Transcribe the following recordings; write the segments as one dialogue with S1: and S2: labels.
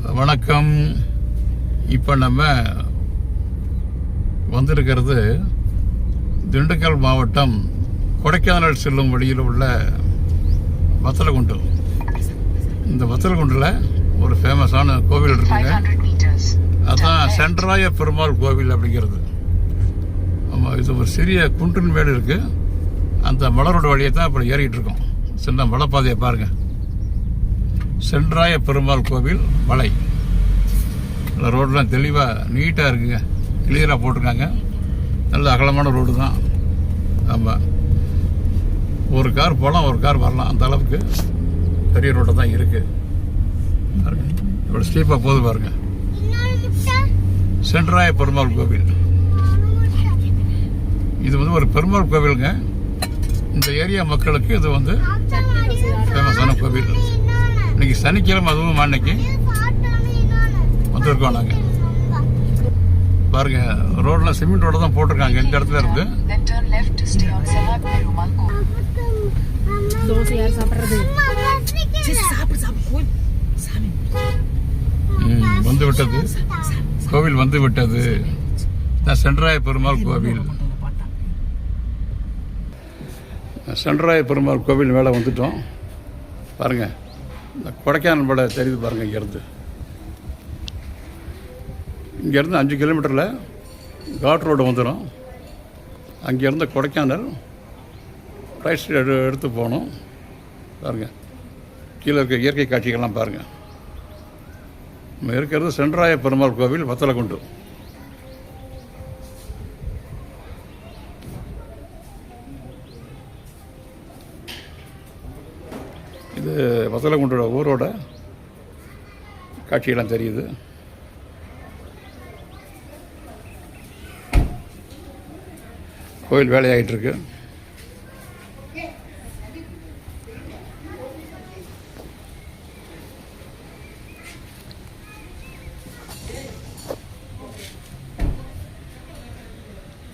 S1: வணக்கம். இப்போ நம்ம வந்திருக்கிறது திண்டுக்கல் மாவட்டம் கொடைக்கானல் செல்லும் வழியில் உள்ள வத்தலகுண்டு. இந்த வத்தலகுண்டில் ஒரு ஃபேமஸான கோவில் இருக்குங்க. அதுதான் சென்றாய பெருமாள் கோவில் அப்படிங்கிறது. ஆமாம், இது ஒரு சிறிய குன்றின் மேடு இருக்குது. அந்த மலரோட வழியை தான் இப்போ ஏறிக்கிட்டு இருக்கோம். சின்ன மலைப்பாதையை பாருங்கள். சென்றாய பெருமாள் கோவில் மலை. ரோடெலாம் தெளிவாக நீட்டாக இருக்குங்க. கிளியராக போட்டிருக்காங்க. நல்ல அகலமான ரோடு தான். ஆமாம், ஒரு கார் போகலாம், ஒரு கார் வரலாம். அந்த அளவுக்கு பெரிய ரோடு தான் இருக்குது. இவ்வளோ ஸ்டீப்பாக போகுது பாருங்க. சென்றாய பெருமாள் கோவில். இது வந்து ஒரு பெருமாள் கோவிலுங்க. இந்த ஏரியா மக்களுக்கு இது வந்து ஃபேமஸான கோவில். இன்னைக்கு சனிக்கிழமை, அதுவும் அன்னைக்கு வந்திருக்கோம் நாங்கள். பாருங்க, ரோட்ல சிமெண்ட் ரோடு தான் போட்டிருக்காங்க. இந்த இடத்துல இருந்து வந்து விட்டது கோவில், வந்து விட்டது. சென்றாய பெருமாள் கோவில். சென்றாய பெருமாள் கோவில் மேலே வந்துட்டோம். பாருங்க, இந்த கொடைக்கானல் மலை தெரியுது பாருங்க. இங்கேருந்து 5 கிலோமீட்டரில் காட் ரோடு வந்துடும். அங்கேருந்து கொடைக்கானல் ரைட் சைடு எடுத்து போகணும். பாருங்கள், கீழே இருக்க இயற்கை காட்சிகள்லாம் பாருங்கள். நம்ம இருக்கிறது சென்றாய பெருமாள் கோவில் வத்தலகுண்டு. இது வத்தலகுண்டோட ஊரோட காட்சியெல்லாம் தெரியுது. கோயில் வேலையாகிட்டு இருக்கு.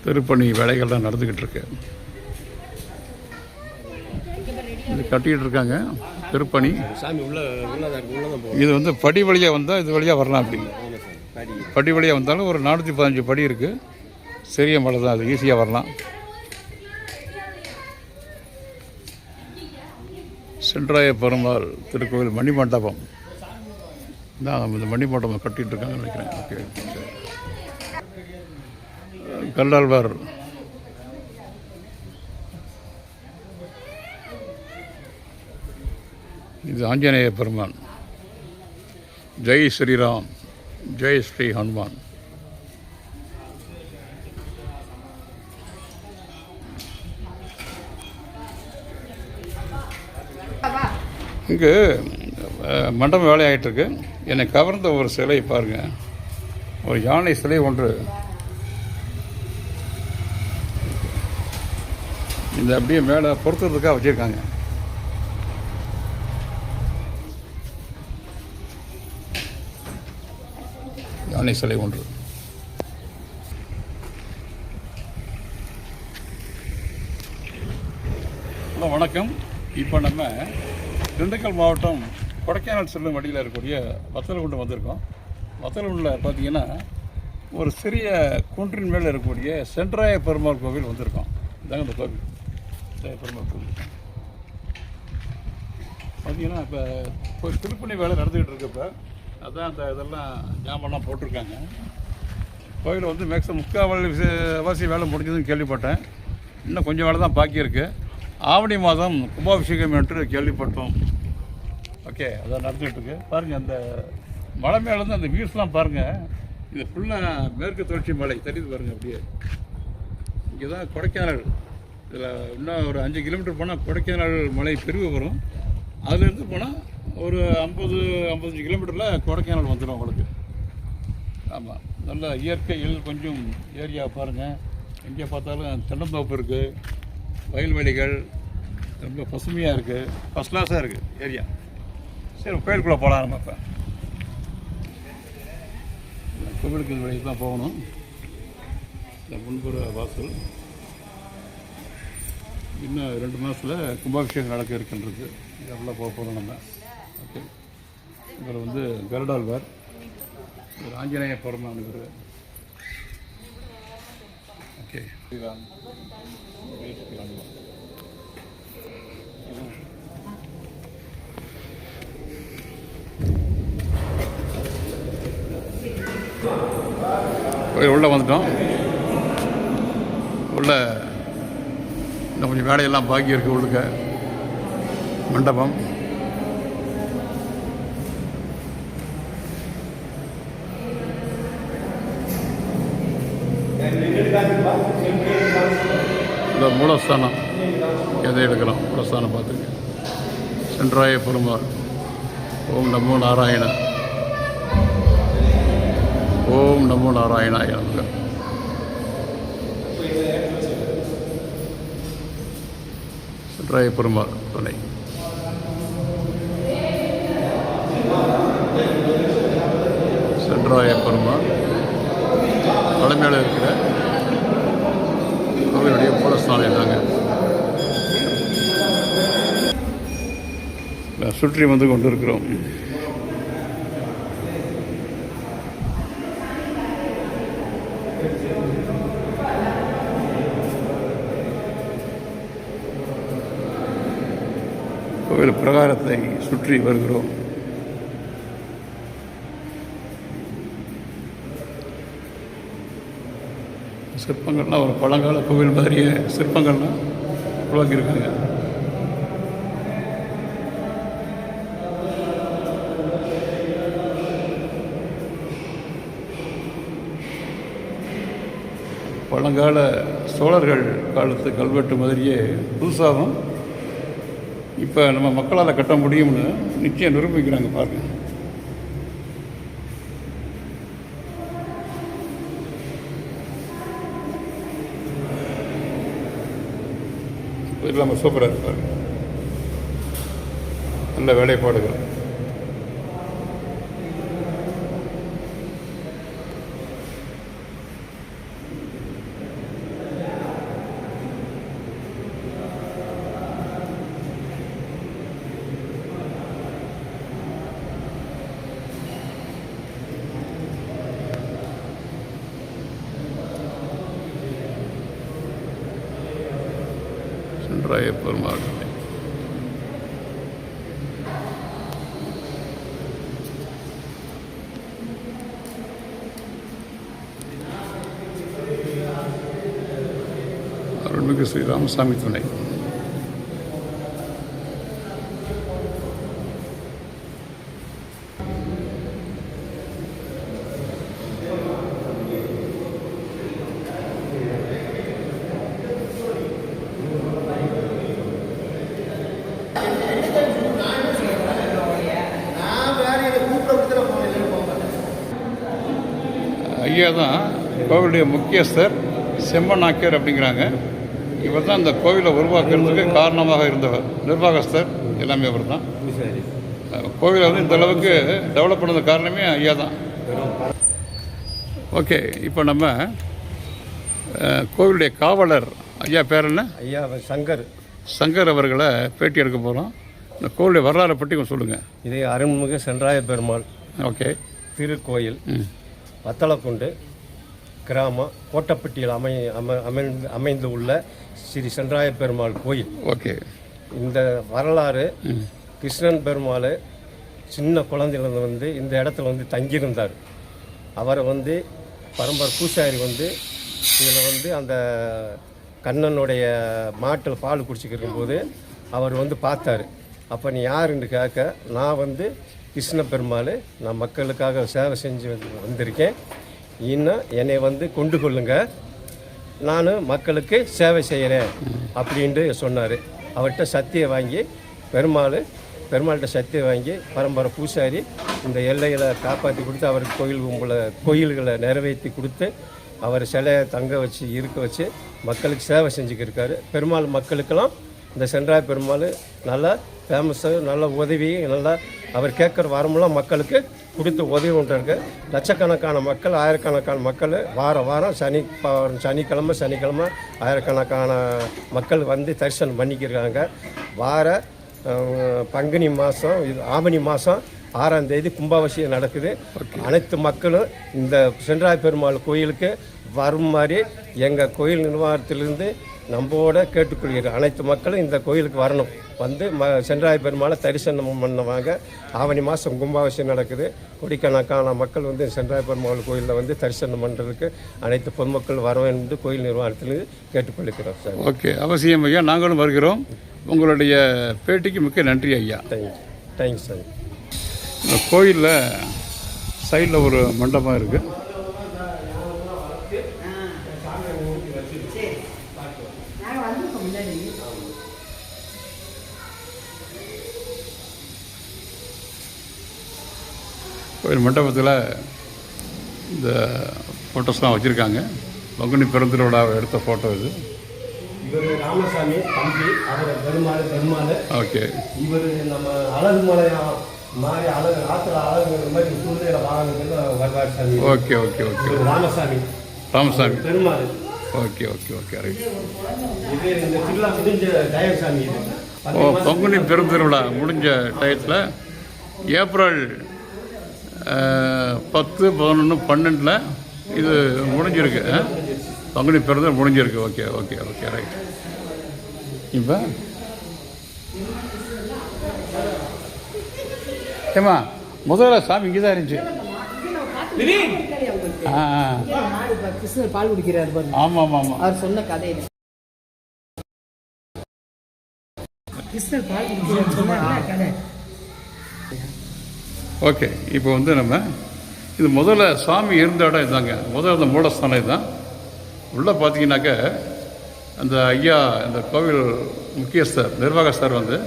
S1: திருப்பணி வேலைகள்லாம் நடந்துக்கிட்டு இருக்கு. இது கட்டிக்கிட்டு இருக்காங்க. திருப்பணி. இது வந்து படி வழியாக வந்தால் இது வழியாக வரலாம். அப்படி படி வழியாக வந்தாலும் ஒரு 415 படி இருக்குது. சிறிய மலை தான், அது ஈஸியாக வரலாம். சென்றாய பெருமாள் திருக்கோவில் மணிமண்டபம் தான். இந்த மணிமண்டபம் கட்டிகிட்டு இருக்காங்கன்னு நினைக்கிறேன். ஓகே, கல்லாழ்வார் இது ஆஞ்சநேய பெருமான். ஜெய் ஸ்ரீராம், ஜெய் ஸ்ரீ ஹனுமான். இங்கு மண்டபம் வேலையாகிட்டு இருக்கு. என்னை கவர்ந்த ஒரு சிலை பாருங்க. ஒரு யானை சிலை ஒன்று இந்த அப்படியே மேலே பொறுத்துறதுக்காக வச்சுருக்காங்க. யானை சிலை ஒன்று. ஹலோ, வணக்கம். இப்போ நம்ம திண்டுக்கல் மாவட்டம் கொடைக்கானல் செல்லும் வழியில் இருக்கக்கூடிய வத்தலகுண்டு வந்திருக்கோம். வத்தலகுண்டில் பார்த்தீங்கன்னா ஒரு சிறிய குன்றின் மேலே இருக்கக்கூடிய சென்றாய பெருமாள் கோவில் வந்திருக்கோம். இதாங்க இந்த கோவில், சென்றாய பெருமாள் கோவில். பார்த்தீங்கன்னா இப்போ திருப்பணி வேலை நடந்துக்கிட்டு இருக்கப்போ அதான் அந்த இதெல்லாம் ஜாமெல்லாம் போட்டிருக்காங்க. கோயில் வந்து மேக்ஸிமம் முக்கால்வாசி வேலை முடிஞ்சதுன்னு கேள்விப்பட்டேன். இன்னும் கொஞ்சம் வேலை தான் பாக்கி இருக்குது. ஆவணி மாதம் கும்பாபிஷேகம் என்று கேள்விப்பட்டோம். ஓகே, அதான் நடந்துகிட்டு இருக்கு. பாருங்கள், அந்த மலை மேலேருந்து அந்த வியூஸ்லாம் பாருங்கள். இது ஃபுல்லாக மேற்கு தொடர்ச்சி மலை தெரியுது பாருங்கள். அப்படியே இங்கே தான் கொடைக்கானல். இதில் இன்னும் ஒரு 5 கிலோமீட்டர் போனால் கொடைக்கானல் மலை பிரிவு வரும். அதுலேருந்து போனால் ஒரு 50-55 கிலோமீட்டரில் கொடைக்கானல் வந்துடும் உங்களுக்கு. ஆமாம், நல்ல இயற்கையில் கொஞ்சம் ஏரியா பாருங்கள். எங்கே பார்த்தாலும் தென்னந்தோப்பு இருக்குது, வயல்வெளிகள் ரொம்ப பசுமையாக இருக்குது. ஃபஸ்ட் கிளாஸாக இருக்குது ஏரியா. சரி, கோயிலுக்குள்ளே போகலாம். நம்ம இப்போ கோவிலுக்கு வழி தான் போகணும். இந்த முன்புற வாசல். இன்னும் 2 மாதத்தில் கும்பாபிஷேகம் நடக்க இருக்கின்றது. இதெல்லாம் போக போகிறோம் நம்ம. ஓகே. இவர் வந்து கருடாழ்வார், இவர் ஆஞ்சநேய பெருமான். இவர் ஓகே ஸ்ரீராம் உள்ளே வந்துட்டோம். உள்ள இன்னும் கொஞ்சம் வேலையெல்லாம் பாக்கி இருக்குது. உள்ளுக்க மண்டபம், இந்த மூலஸ்தானம் எதை எடுக்கிறோம். மூலஸ்தானம் பார்த்துங்க. சென்றாய பெருமாள். ஓம் நமோ நாராயண, ஓம் நமோ நாராயணாய. சென்றாய பெருமாள் துணை. சென்றாய பெருமாள் தலைமையில் இருக்கிற கோவிலுடைய மூலஸ்தானம் தாங்க. சுற்றி வந்து கொண்டு இருக்கிறோம். கோவில் பிரகாரத்தை சுற்றி வருகிறோம். சிற்பங்கள்லாம் ஒரு பழங்கால கோவில் மாதிரியே சிற்பங்கள்லாம் உருவாக்கியிருக்காங்க. பழங்கால சோழர்கள் காலத்து கல்வெட்டு மாதிரியே புதுசாகவும் இப்போ நம்ம மக்களால் கட்ட முடியும்னு நிச்சயம் நிரூபிக்கிறாங்க. பாருங்கள். இப்போ இல்லாமல் சூப்பராக இருப்பார். நல்ல வேலைப்பாடுகள். சென்றாய பெருமாள். அருள்மிகு ஸ்ரீ ராமசாமி துணை. ஐயா தான் கோவிலுடைய முக்கியஸ்தர், செம்மன் நாக்கியர் அப்படிங்கிறாங்க. இவர் தான் இந்த கோவிலை உருவாக்குறதுக்கு காரணமாக இருந்தவர். நிர்வாகஸ்தர் எல்லாமே அவர் தான். கோவிலை வந்து இந்த அளவுக்கு டெவலப் பண்ணது காரணமே ஐயா தான். ஓகே, இப்போ நம்ம கோவிலுடைய காவலர் ஐயா பேர் என்ன?
S2: ஐயா சங்கர்.
S1: சங்கர் அவர்களை பேட்டி எடுக்க போகிறோம். இந்த கோவிலுடைய வரலாறை பற்றி கொஞ்சம் சொல்லுங்கள்.
S2: இது அருள்மிகு சென்றாய பெருமாள்
S1: ஓகே
S2: திருக்கோயில், வத்தலக்குண்டு கிராமம், கோட்டப்பட்டியில் அமைந்து உள்ள ஸ்ரீ சென்றாய பெருமாள் கோயில்.
S1: ஓகே.
S2: இந்த வரலாறு கிருஷ்ணன் பெருமாள் சின்ன குழந்தையிலிருந்து வந்து இந்த இடத்துல வந்து தங்கியிருந்தார். அவரை வந்து பரம்பரை பூசாரி வந்து இதில் வந்து அந்த கண்ணனுடைய மாட்டில் பால் குடிச்சிக்கிற போது அவர் வந்து பார்த்தார். அப்போ நீ யாருன்னு கேட்க, நான் வந்து கிருஷ்ண பெருமாள், நான் மக்களுக்காக சேவை செஞ்சு வந்திருக்கேன், இன்னும் என்னை வந்து கொண்டு கொள்ளுங்க, நான் மக்களுக்கு சேவை செய்கிறேன் அப்படின்ட்டு சொன்னார். அவர்கிட்ட சத்தியை வாங்கி பெருமாள்கிட்ட சத்தியை வாங்கி பரம்பரை பூசாரி இந்த எல்லைகளை காப்பாற்றி கொடுத்து அவருக்கு கோயில்களை நிறைவேற்றி கொடுத்து அவர் சிலையை தங்க வச்சு இருக்க வச்சு மக்களுக்கு சேவை செஞ்சுக்கிருக்காரு. பெருமாள் மக்களுக்கெல்லாம் இந்த சென்றாய பெருமாள் நல்லா ஃபேமஸு, நல்ல உதவி, நல்லா அவர் கேட்குற வாரமெல்லாம் மக்களுக்கு கொடுத்து உதவி பண்ணுறாரு. லட்சக்கணக்கான மக்கள், ஆயிரக்கணக்கான மக்கள் வாரம் சனிக்கிழமை ஆயிரக்கணக்கான மக்கள் வந்து தரிசனம் பண்ணிக்கிறாங்க. பங்குனி மாதம், ஆவணி மாதம் 6ஆம் தேதி கும்பாபிஷேகம் நடக்குது. அனைத்து மக்களும் இந்த சென்றாய பெருமாள் கோயிலுக்கு வரும் மாதிரி எங்கள் கோயில் நிர்வாகத்திலிருந்து நம்போட கேட்டுக்கொள்கிறோம். அனைத்து மக்களும் இந்த கோயிலுக்கு வரணும், வந்து சென்றாய பெருமாளை தரிசனம் பண்ணுவாங்க. ஆவணி மாதம் கும்பாபிஷேகம் நடக்குது. கோடிக்கணக்கான மக்கள் வந்து சென்றாய பெருமாள் கோயிலில் வந்து தரிசனம் பண்ணுறதுக்கு அனைத்து பொதுமக்கள் வர என்று கோயில் நிர்வாகத்திலிருந்து கேட்டுக்கொள்கிறோம் சார்.
S1: ஓகே, அவசியம் ஐயா, நாங்களும் வருகிறோம். உங்களுடைய பேட்டிக்கு மிக்க நன்றி ஐயா.
S2: Thanks sir.
S1: இந்த கோயிலில் சைடில் ஒரு மண்டபம் இருக்குது. கோயில் மண்டபத்தில் இந்த ஃபோட்டோஸ்லாம் வச்சுருக்காங்க. பங்குனி பெருந்திருவிழாவை எடுத்த ஃபோட்டோ இது.
S2: இவர் ராமசாமி தம்பி, அவர் பெருமாள்.
S1: ஓகே,
S2: இவர் நம்ம அழகு மலையா மாதிரி அழகு ஆற்றுல அழகு மாதிரி சூழ்நிலை வாகனத்தில் வருவார் சாமி.
S1: Okay okay okay. Ramasamy
S2: Perumal.
S1: Okay okay okay, right.
S2: இது இந்த திருவிழா முடிஞ்ச தயவுசாமி இது.
S1: பங்குனி பெருந்திருவிழா முடிஞ்ச டயத்தில் ஏப்ரல் 10, 11, 12 இது முடிஞ்சிருக்கு. பங்குனி பிறந்தது முடிஞ்சிருக்கு. Okay okay okay, right. இப்போ ஏம்மா முதல்ல சாமி இங்கே தான் இருந்துச்சு.
S3: கிருஷ்ணர் பால் குடிக்கிறார்.
S1: ஆமாம் ஆமாம் ஆமாம்,
S3: அவர் சொன்ன கதை. கிருஷ்ணர் பால் குடிக்கிறார் கதை.
S1: ஓகே, இப்போ வந்து நம்ம இது முதல்ல சாமி இருந்த இடம் இதாங்க. முதல்ல அந்த மூலஸ்தானம் இதுதான். உள்ளே பார்த்தீங்கன்னாக்க அந்த ஐயா, இந்த கோவில் முக்கியஸ்தர், நிர்வாகஸ்தர் வந்து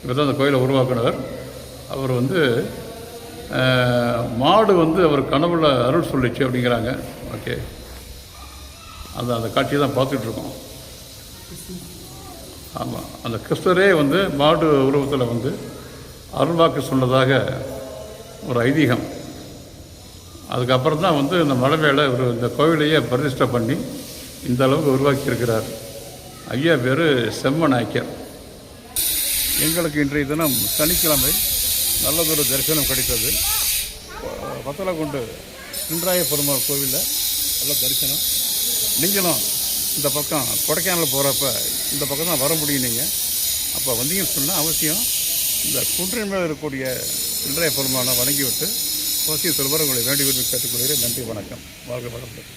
S1: இப்போ தான் அந்த கோயிலை உருவாக்குனவர். அவர் வந்து மாடு வந்து அவர் கனவுல அருள் சொல்லிச்சு அப்படிங்கிறாங்க. ஓகே, அந்த காட்சியை தான் பார்த்துட்ருக்கோம். ஆமாம், அந்த கிறிஸ்தரே வந்து மாடு உருவத்தில் வந்து அருள்வாக்கு சொன்னதாக ஒரு ஐதீகம். அதுக்கப்புறம் தான் வந்து இந்த மலை மேலே ஒரு இந்த கோவிலையே பிரதிஷ்டை பண்ணி இந்த அளவுக்கு உருவாக்கியிருக்கிறார். ஐயா பேர் செம்மநாயக்கர். எங்களுக்கு இன்றைய தினம் சனிக்கிழமை நல்லதொரு தரிசனம் கிடைத்தது. வத்தலகுண்டு சென்றாய பெருமாள் கோவிலில் நல்ல தரிசனம். நீங்களும் இந்த பக்கம் கொடைக்கானல் போகிறப்ப இந்த பக்கம் தான் வர முடியும். நீங்கள் அப்போ வந்தீங்கன்னு சொன்னால் அவசியம் இந்த குன்றின் மேல் இருக்கக்கூடிய சென்றாய பெருமானை வணங்கிவிட்டு அவசிய சொல்வார் உங்களை வேண்டி விரும்பி கேட்டுக்கொள்கிறேன். நன்றி, வணக்கம், வாழ்க வளமுடன்.